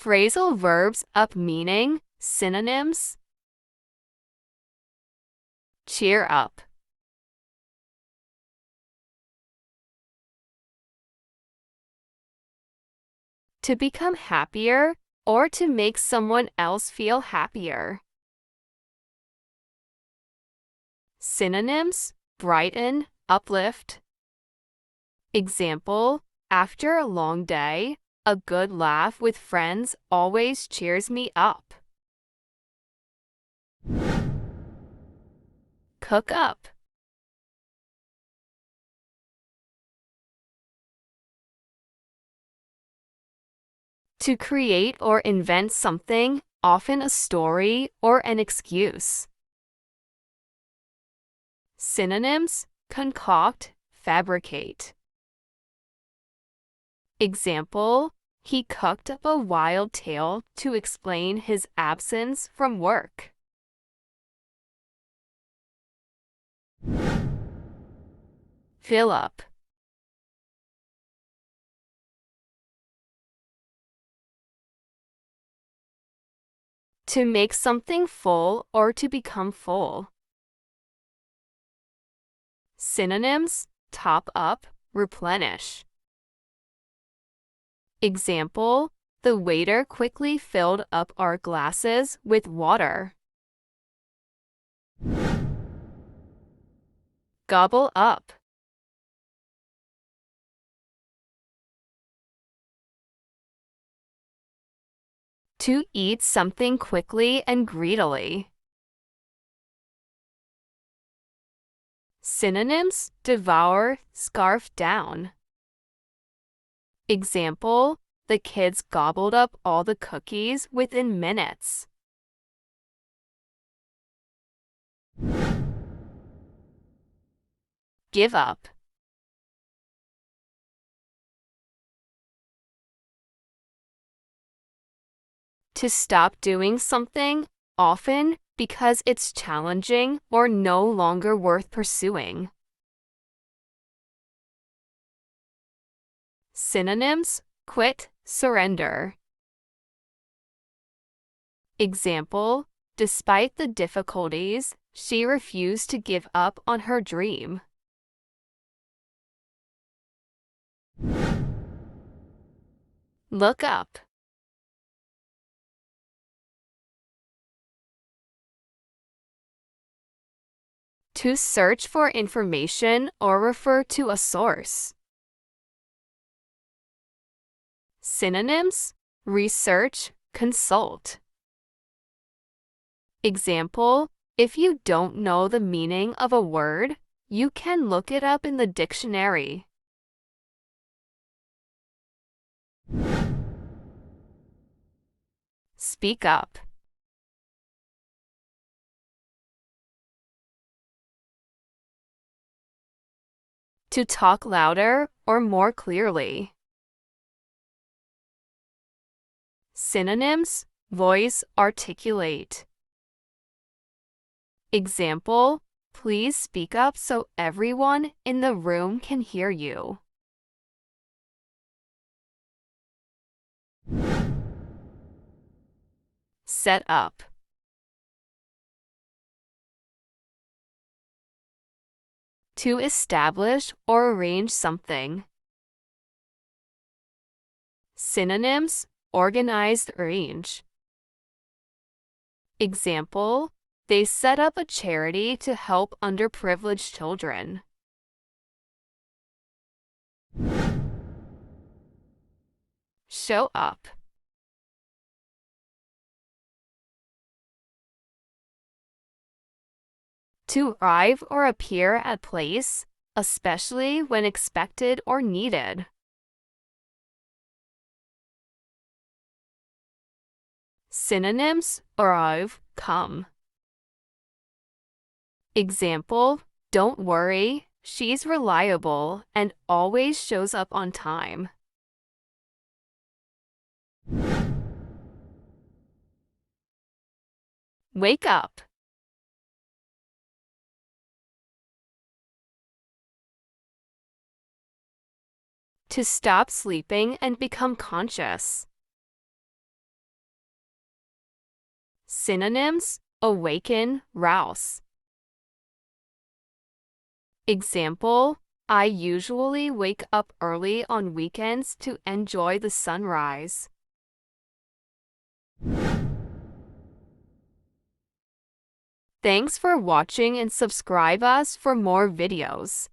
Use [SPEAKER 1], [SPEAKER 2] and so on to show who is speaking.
[SPEAKER 1] Phrasal verbs up meaning, synonyms. Cheer up. To become happier or to make someone else feel happier. Synonyms, brighten, uplift. Example, after a long day, a good laugh with friends always cheers me up. Cook up. To create or invent something, often a story or an excuse. Synonyms, concoct, fabricate. Example, he cooked up a wild tale to explain his absence from work. Fill up. To make something full or to become full. Synonyms, top up, replenish. Example, the waiter quickly filled up our glasses with water. Gobble up. To eat something quickly and greedily. Synonyms, devour, scarf down. Example, the kids gobbled up all the cookies within minutes. Give up. To stop doing something, often because it's challenging or no longer worth pursuing. Synonyms, quit, surrender. Example, despite the difficulties, she refused to give up on her dream. Look up. To search for information or refer to a source. Synonyms, research, consult. Example, if you don't know the meaning of a word, you can look it up in the dictionary. Speak up. To talk louder or more clearly. Synonyms, voice, articulate. Example, please speak up so everyone in the room can hear you. Set up. To establish or arrange something. Synonyms, organized, arrange. Example, they set up a charity to help underprivileged children. Show up. To arrive or appear at place, especially when expected or needed. Synonyms, arrive, come. Example, don't worry, she's reliable and always shows up on time. Wake up. To stop sleeping and become conscious. Synonyms: awaken, rouse. Example: I usually wake up early on weekends to enjoy the sunrise. Thanks for watching and subscribe us for more videos.